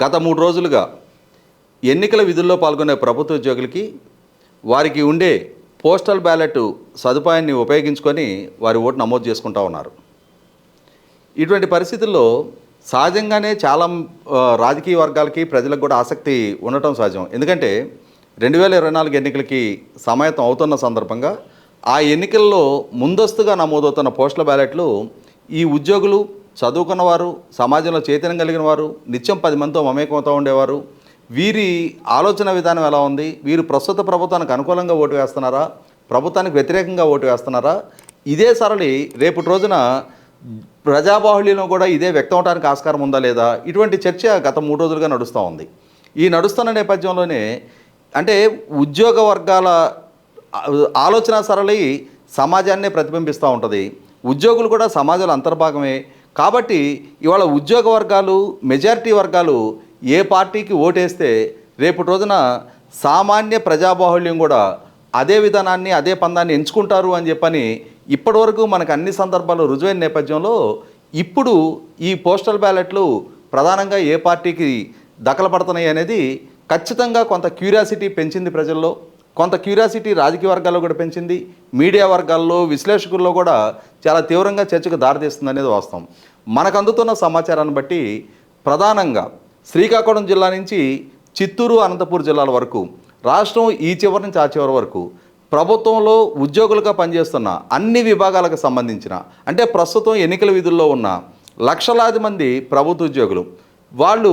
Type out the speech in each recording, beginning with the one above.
గత 3 రోజులుగా ఎన్నికల విధుల్లో పాల్గొనే ప్రభుత్వ ఉద్యోగులకి వారికి ఉండే పోస్టల్ బ్యాలెట్ సదుపాయాన్ని ఉపయోగించుకొని వారి ఓటు నమోదు చేసుకుంటూ ఉన్నారు. ఇటువంటి పరిస్థితుల్లో సహజంగానే చాలా రాజకీయ వర్గాలకి ప్రజలకు కూడా ఆసక్తి ఉండటం సహజం. ఎందుకంటే 2024 ఎన్నికలకి సమాయత్తం అవుతున్న సందర్భంగా ఆ ఎన్నికల్లో ముందస్తుగా నమోదవుతున్న పోస్టల్ బ్యాలెట్లు ఈ ఉద్యోగులు, చదువుకున్నవారు, సమాజంలో చైతన్యం కలిగిన వారు, నిత్యం 10 మందితో మమేకమవుతూ ఉండేవారు, వీరి ఆలోచన విధానం ఎలా ఉంది, వీరు ప్రస్తుత ప్రభుత్వానికి అనుకూలంగా ఓటు వేస్తున్నారా, ప్రభుత్వానికి వ్యతిరేకంగా ఓటు వేస్తున్నారా, ఇదే సరళి రేపటి రోజున ప్రజాబాహుళ్యంలో కూడా ఇదే వ్యక్తం అవడానికి ఆస్కారం ఉందా లేదా, ఇటువంటి చర్చ గత 3 రోజులుగా నడుస్తూ ఉంది. ఈ నడుస్తున్న నేపథ్యంలోనే అంటే ఉద్యోగ వర్గాల ఆలోచన సరళి సమాజాన్నే ప్రతిబింబిస్తూ ఉంటుంది. ఉద్యోగులు కూడా సమాజంలో అంతర్భాగమే. కాబట్టి ఇవాళ ఉద్యోగ వర్గాలు, మెజారిటీ వర్గాలు ఏ పార్టీకి ఓటేస్తే రేపటి రోజున సామాన్య ప్రజాబాహుళ్యం కూడా అదే విధానాన్ని, అదే పందాన్ని ఎంచుకుంటారు అని చెప్పని ఇప్పటివరకు మనకు అన్ని సందర్భాల్లో రుజువైన నేపథ్యంలో ఇప్పుడు ఈ పోస్టల్ బ్యాలెట్లు ప్రధానంగా ఏ పార్టీకి దఖలపడుతున్నాయి అనేది ఖచ్చితంగా కొంత క్యూరియాసిటీ పెంచింది ప్రజల్లో, కొంత క్యూరియాసిటీ రాజకీయ వర్గాల్లో కూడా పెంచింది, మీడియా వర్గాల్లో, విశ్లేషకుల్లో కూడా చాలా తీవ్రంగా చర్చకు దారితీస్తుంది అనేది వాస్తవం. మనకు అందుతున్న సమాచారాన్ని బట్టి ప్రధానంగా శ్రీకాకుళం జిల్లా నుంచి చిత్తూరు, అనంతపూర్ జిల్లాల వరకు, రాష్ట్రం ఈ చివరి నుంచి ఆ చివరి వరకు ప్రభుత్వంలో ఉద్యోగులుగా పనిచేస్తున్న అన్ని విభాగాలకు సంబంధించిన, అంటే ప్రస్తుతం ఎన్నికల విధుల్లో ఉన్న లక్షలాది మంది ప్రభుత్వ ఉద్యోగులు వాళ్ళు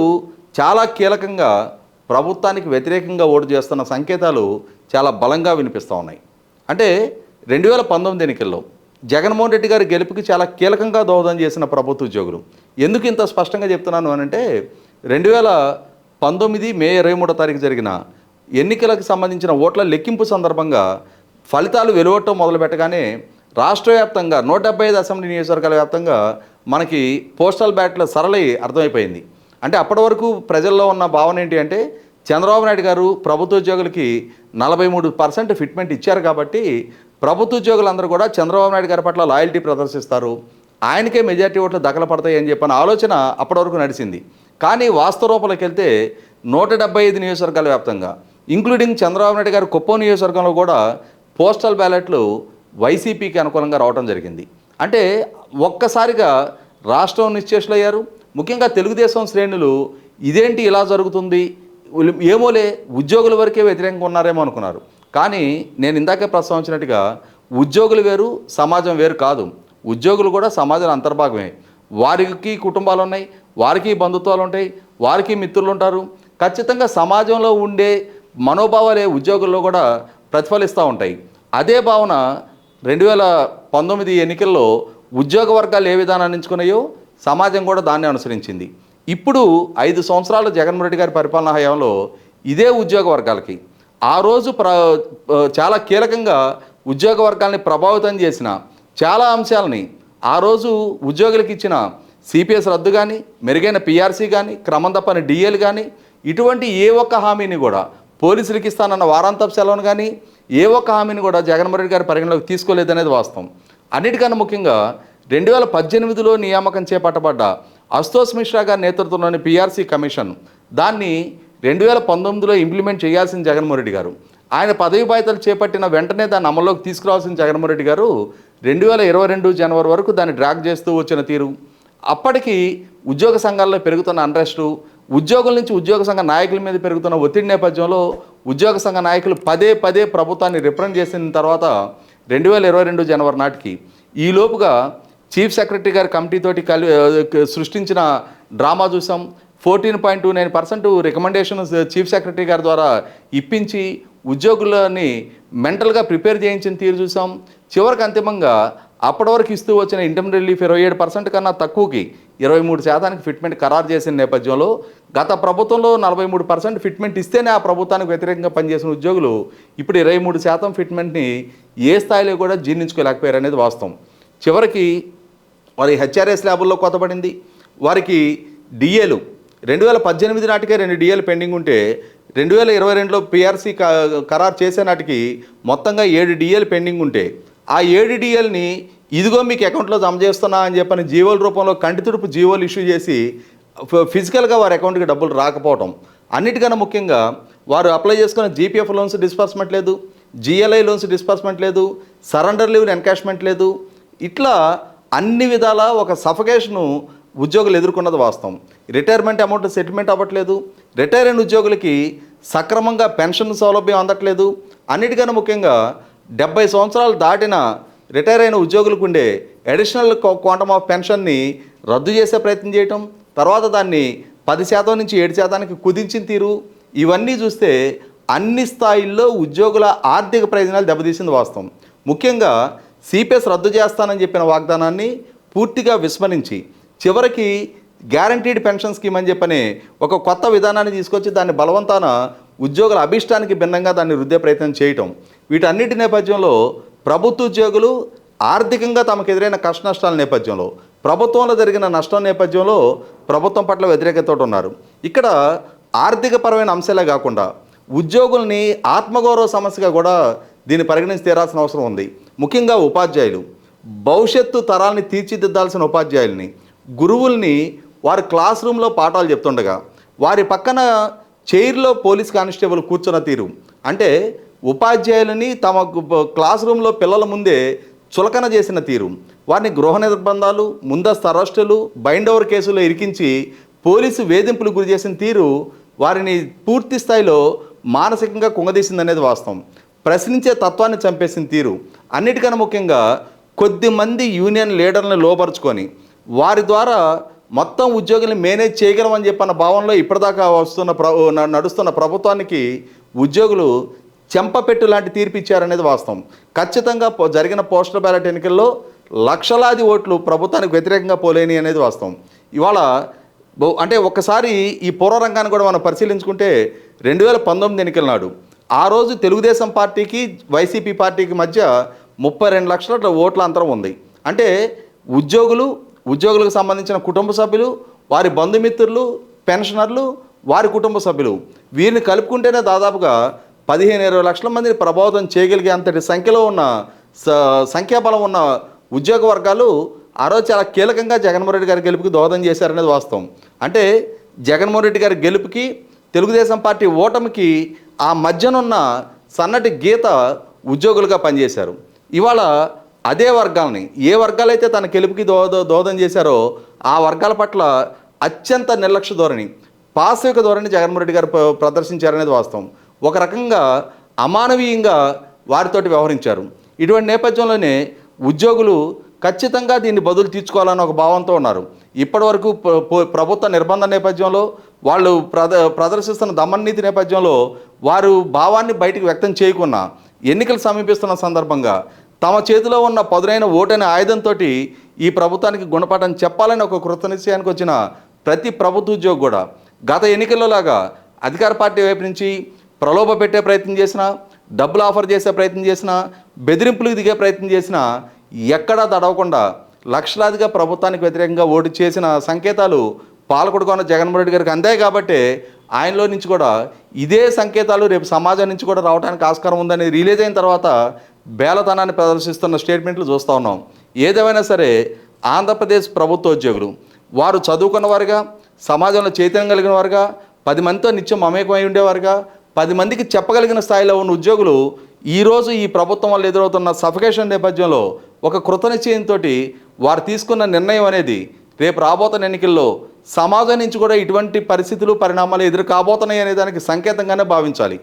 చాలా కీలకంగా ప్రభుత్వానికి వ్యతిరేకంగా ఓటు చేస్తున్న సంకేతాలు చాలా బలంగా వినిపిస్తూ ఉన్నాయి. అంటే 2019 ఎన్నికల్లో జగన్మోహన్ రెడ్డి గారి గెలుపుకి చాలా కీలకంగా దోహదం చేసిన ప్రభుత్వ ఉద్యోగులు. ఎందుకు ఇంత స్పష్టంగా చెప్తున్నాను అనంటే 2019 మే 23వ తారీఖు జరిగిన ఎన్నికలకు సంబంధించిన ఓట్ల లెక్కింపు సందర్భంగా ఫలితాలు వెలువడటం మొదలుపెట్టగానే రాష్ట్ర వ్యాప్తంగా 175 అసెంబ్లీ నియోజకవర్గాల వ్యాప్తంగా మనకి పోస్టల్ బ్యాలెట్ల సరళి అర్థమైపోయింది. అంటే అప్పటి వరకు ప్రజల్లో ఉన్న భావన ఏంటి అంటే చంద్రబాబు నాయుడు గారు ప్రభుత్వ ఉద్యోగులకి 43% ఫిట్మెంట్ ఇచ్చారు కాబట్టి ప్రభుత్వ ఉద్యోగులందరూ కూడా చంద్రబాబు నాయుడు గారి పట్ల లాయల్టీ ప్రదర్శిస్తారు, ఆయనకే మెజారిటీ ఓట్లు దఖలపడతాయి అని చెప్పిన ఆలోచన అప్పటి వరకు నడిచింది. కానీ వాస్తవ రూపంలోకి వెళ్తే 175 నియోజకవర్గాల వ్యాప్తంగా ఇంక్లూడింగ్ చంద్రబాబు నాయుడు గారు కుప్పం నియోజకవర్గంలో కూడా పోస్టల్ బ్యాలెట్లు వైసీపీకి అనుకూలంగా రావడం జరిగింది. అంటే ఒక్కసారిగా రాష్ట్రం నిశ్చేష్లయ్యారు. ముఖ్యంగా తెలుగుదేశం శ్రేణులు ఇదేంటి ఇలా జరుగుతుంది, ఏమోలే ఉద్యోగుల వరకే వ్యతిరేకంగా ఉన్నారేమో అనుకున్నారు. కానీ నేను ఇందాకే ప్రస్తావించినట్టుగా ఉద్యోగులు వేరు, సమాజం వేరు కాదు. ఉద్యోగులు కూడా సమాజంలో అంతర్భాగమే. వారికి కుటుంబాలు ఉన్నాయి, వారికి బంధుత్వాలు ఉంటాయి, వారికి మిత్రులు ఉంటారు. ఖచ్చితంగా సమాజంలో ఉండే మనోభావాలే ఉద్యోగుల్లో కూడా ప్రతిఫలిస్తూ ఉంటాయి. అదే భావన 2019 ఎన్నికల్లో ఉద్యోగ వర్గాలు ఏ విధానాన్ని ఎంచుకున్నాయో సమాజం కూడా దాన్ని అనుసరించింది. ఇప్పుడు 5 సంవత్సరాలు జగన్మోహన్ రెడ్డి గారి పరిపాలనా హయాంలో ఇదే ఉద్యోగ వర్గాలకి ఆ రోజు చాలా కీలకంగా ఉద్యోగ వర్గాల్ని ప్రభావితం చేసిన చాలా అంశాలని ఆ రోజు ఉద్యోగులకు ఇచ్చిన సిపిఎస్ రద్దు కానీ, మెరుగైన పిఆర్సీ కానీ, క్రమం తప్పని డిఏలు కానీ, ఇటువంటి ఏ ఒక్క హామీని కూడా, పోలీసులకి ఇస్తానన్న వారాంతపు సెలవును కానీ ఏ ఒక్క హామీని కూడా జగన్మోహన్ రెడ్డి గారి పరిగణలోకి తీసుకోలేదనేది వాస్తవం. అన్నిటికన్నా ముఖ్యంగా 2018లో నియామకం చేపట్టబడ్డ అశుతోష్ మిశ్రా గారి నేతృత్వంలోని పిఆర్సీ కమిషన్ దాన్ని 2019లో ఇంప్లిమెంట్ చేయాల్సిన జగన్మోహన్ రెడ్డి గారు, ఆయన పదవి బాధ్యతలు చేపట్టిన వెంటనే దాన్ని అమల్లోకి తీసుకురావాల్సిన జగన్మోహన్ రెడ్డి గారు 2022 జనవరి వరకు దాన్ని డ్రాగ్ చేస్తూ వచ్చిన తీరు, అప్పటికి ఉద్యోగ సంఘాల్లో పెరుగుతున్న అన్రెస్టు, ఉద్యోగుల నుంచి ఉద్యోగ సంఘ నాయకుల మీద పెరుగుతున్న ఒత్తిడి నేపథ్యంలో ఉద్యోగ సంఘ నాయకులు పదే ప్రభుత్వాన్ని రిప్రజెంట్ చేసిన తర్వాత 2022 జనవరి నాటికి ఈలోపుగా చీఫ్ సెక్రటరీ గారి కమిటీతోటి సృష్టించిన డ్రామా చూసాం. 14.29% రికమెండేషన్ చీఫ్ సెక్రటరీ గారి ద్వారా ఇప్పించి ఉద్యోగులని మెంటల్గా ప్రిపేర్ చేయించిన తీరు చూసాం. చివరికి అంతిమంగా అప్పటి వరకు ఇస్తూ వచ్చిన ఇంటర్మ్ రిలీఫ్ 27% కన్నా తక్కువకి 23% ఫిట్మెంట్ ఖరారు చేసిన నేపథ్యంలో గత ప్రభుత్వంలో 43% ఫిట్మెంట్ ఇస్తేనే ఆ ప్రభుత్వానికి వ్యతిరేకంగా పనిచేసిన ఉద్యోగులు ఇప్పుడు 23% ఫిట్మెంట్ని ఏ స్థాయిలో కూడా జీర్ణించుకోలేకపోయారు అనేది వాస్తవం. చివరికి వారి హెచ్ఆర్ఎస్ ల్యాబుల్లో కొత్తపడింది. వారికి డిఏలు 2018 నాటికే 2 డిఏలు పెండింగ్ ఉంటే 2022లో పిఆర్సీ ఖరారు చేసే నాటికి మొత్తంగా 7 డిఏలు పెండింగ్ ఉంటే ఆ 7 డిఏల్ని ఇదిగో మీకు అకౌంట్లో జమ చేస్తున్నా అని చెప్పని జీవోల రూపంలో కంటి తుడుపు జీవోలు ఇష్యూ చేసి ఫిజికల్గా వారి అకౌంట్కి డబ్బులు రాకపోవటం, అన్నిటికన్నా ముఖ్యంగా వారు అప్లై చేసుకున్న జీపీఎఫ్ లోన్స్ డిస్బర్స్మెంట్ లేదు, జిఎల్ఐ లోన్స్ డిస్బర్స్మెంట్ లేదు, సరెండర్ లీవ్ ఎన్కాష్మెంట్ లేదు. ఇట్లా అన్ని విధాల ఒక సఫకేషను ఉద్యోగులు ఎదుర్కొన్నది వాస్తవం. రిటైర్మెంట్ అమౌంట్ సెటిల్మెంట్ అవ్వట్లేదు, రిటైర్ అయిన ఉద్యోగులకి సక్రమంగా పెన్షన్ సౌలభ్యం అందట్లేదు. అన్నిటికన్నా ముఖ్యంగా 70 సంవత్సరాలు దాటిన రిటైర్ అయిన ఉద్యోగులకు ఉండే అడిషనల్ క్వాంటమ్ ఆఫ్ పెన్షన్ని రద్దు చేసే ప్రయత్నం చేయటం, తర్వాత దాన్ని 10% నుంచి 7% కుదించిన తీరు, ఇవన్నీ చూస్తే అన్ని స్థాయిల్లో ఉద్యోగుల ఆర్థిక ప్రయోజనాలు దెబ్బతీసింది వాస్తవం. ముఖ్యంగా సిపిఎస్ రద్దు చేస్తానని చెప్పిన వాగ్దానాన్ని పూర్తిగా విస్మరించి చివరికి గ్యారంటీడ్ పెన్షన్ స్కీమ్ అని చెప్పని ఒక కొత్త విధానాన్ని తీసుకొచ్చి దాన్ని బలవంతాన ఉద్యోగుల అభిష్టానికి భిన్నంగా దాన్ని రుద్దే ప్రయత్నం చేయటం, వీటన్నిటి నేపథ్యంలో ప్రభుత్వ ఉద్యోగులు ఆర్థికంగా తమకు ఎదురైన కష్ట నష్టాల నేపథ్యంలో, ప్రభుత్వంలో జరిగిన నష్టం నేపథ్యంలో ప్రభుత్వం పట్ల వ్యతిరేకతతో ఉన్నారు. ఇక్కడ ఆర్థికపరమైన అంశాలే కాకుండా ఉద్యోగుల్ని ఆత్మగౌరవ సమస్యగా కూడా దీన్ని పరిగణించి తీరాల్సిన అవసరం ఉంది. ముఖ్యంగా ఉపాధ్యాయులు, భవిష్యత్తు తరాలని తీర్చిదిద్దాల్సిన ఉపాధ్యాయుల్ని, గురువుల్ని వారి క్లాస్ రూమ్లో పాఠాలు చెప్తుండగా వారి పక్కన చైర్లో పోలీస్ కానిస్టేబుల్ కూర్చున్న తీరు, అంటే ఉపాధ్యాయులని తమ క్లాస్ రూమ్లో పిల్లల ముందే చులకన చేసిన తీరు, వారిని గృహ నిర్బంధాలు, ముందస్తు అరెస్టులు, బైండ్ ఓవర్ కేసులో ఇరికించి పోలీసు వేధింపులు గురి చేసిన తీరు వారిని పూర్తి స్థాయిలో మానసికంగా కుంగదీసిందనేది వాస్తవం. ప్రశ్నించే తత్వాన్ని చంపేసిన తీరు, అన్నిటికన్నా ముఖ్యంగా కొద్దిమంది యూనియన్ లీడర్లను లోపరుచుకొని వారి ద్వారా మొత్తం ఉద్యోగుల్ని మేనేజ్ చేయగలమని చెప్పన్న భావనలో ఇప్పటిదాకా నడుస్తున్న ప్రభుత్వానికి ఉద్యోగులు చెంపపెట్టు లాంటి తీర్పు ఇచ్చారనేది వాస్తవం. ఖచ్చితంగా జరిగిన పోస్టల్ బ్యాలెట్ ఎన్నికల్లో లక్షలాది ఓట్లు ప్రభుత్వానికి వ్యతిరేకంగా పోలేని అనేది వాస్తవం. ఇవాళ అంటే ఒక్కసారి ఈ పూర్వరంగాన్ని కూడా మనం పరిశీలించుకుంటే 2019 ఎన్నికల నాడు ఆ రోజు తెలుగుదేశం పార్టీకి వైసీపీ పార్టీకి మధ్య 32 లక్షల ఓట్ల అంతరం ఉంది. అంటే ఉద్యోగులకు సంబంధించిన కుటుంబ సభ్యులు, వారి బంధుమిత్రులు, పెన్షనర్లు, వారి కుటుంబ సభ్యులు, వీరిని కలుపుకుంటేనే దాదాపుగా 15-20 లక్షల మందిని ప్రభావితం చేయగలిగే అంతటి సంఖ్యలో ఉన్న సంఖ్యాబలం ఉన్న ఉద్యోగ వర్గాలు ఆ రోజు చాలా కీలకంగా జగన్మోహన్ రెడ్డి గారి గెలుపుకి దోహదం చేశారనేది వాస్తవం. అంటే జగన్మోహన్ రెడ్డి గారి గెలుపుకి, తెలుగుదేశం పార్టీ ఓటమికి ఆ మధ్యనున్న సన్నటి గీత ఉద్యోగులుగా పనిచేశారు. ఇవాళ అదే వర్గాలని, ఏ వర్గాలైతే తన గెలుపుకి దోహదం చేశారో ఆ వర్గాల పట్ల అత్యంత నిర్లక్ష్య ధోరణి, పాశవిక ధోరణి జగన్మోహన్ రెడ్డి గారు ప్రదర్శించారనేది వాస్తవం. ఒక రకంగా అమానవీయంగా వారితోటి వ్యవహరించారు. ఇటువంటి నేపథ్యంలోనే ఉద్యోగులు ఖచ్చితంగా దీన్ని బదులు తీర్చుకోవాలని ఒక భావంతో ఉన్నారు. ఇప్పటివరకు ప్రభుత్వ నిర్బంధ నేపథ్యంలో, వాళ్ళు ప్రదర్శిస్తున్న దమననీతి నేపథ్యంలో వారు భావాన్ని బయటికి వ్యక్తం చేయకున్నా ఎన్నికలు సమీపిస్తున్న సందర్భంగా తమ చేతిలో ఉన్న పదునైన ఓటైన ఆయుధంతో ఈ ప్రభుత్వానికి గుణపాఠం చెప్పాలని ఒక కృత నిశ్చయానికి వచ్చిన ప్రతి ప్రభుత్వ ఉద్యోగి కూడా గత ఎన్నికల్లో లాగా అధికార పార్టీ వైపు నుంచి ప్రలోభ పెట్టే ప్రయత్నం చేసినా, డబ్బులు ఆఫర్ చేసే ప్రయత్నం చేసినా, బెదిరింపులకు దిగే ప్రయత్నం చేసినా ఎక్కడా తడవకుండా లక్షలాదిగా ప్రభుత్వానికి వ్యతిరేకంగా ఓటు చేసిన సంకేతాలు పాలకుడుగా ఉన్న జగన్మోహన్ రెడ్డి గారికి అందాయి. కాబట్టి ఆయనలో నుంచి కూడా ఇదే సంకేతాలు రేపు సమాజం నుంచి కూడా రావడానికి ఆస్కారం ఉందని రిలీజ్ అయిన తర్వాత బేలతనాన్ని ప్రదర్శిస్తున్న స్టేట్మెంట్లు చూస్తూ ఉన్నాం. ఏదేమైనా సరే ఆంధ్రప్రదేశ్ ప్రభుత్వ ఉద్యోగులు వారు చదువుకున్న వారుగా, సమాజంలో చైతన్యం కలిగిన వారుగా, 10 మందితో నిత్యం మమేకమై ఉండేవారుగా, 10 మందికి చెప్పగలిగిన స్థాయిలో ఉన్న ఉద్యోగులు ఈరోజు ఈ ప్రభుత్వం వల్ల ఎదురవుతున్న సఫికేషన్ నేపథ్యంలో ఒక కృత నిశ్చయంతో వారు తీసుకున్న నిర్ణయం అనేది రేపు రాబోతున్న ఎన్నికల్లో సమాజం నుంచి కూడా ఇటువంటి పరిస్థితులు, పరిణామాలు ఎదురు కాబోతున్నాయి అనే దానికి సంకేతంగానే భావించాలి.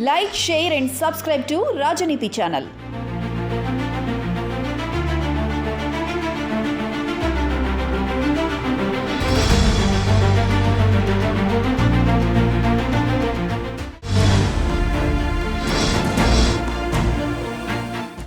Like, share and subscribe to Rajaniti channel.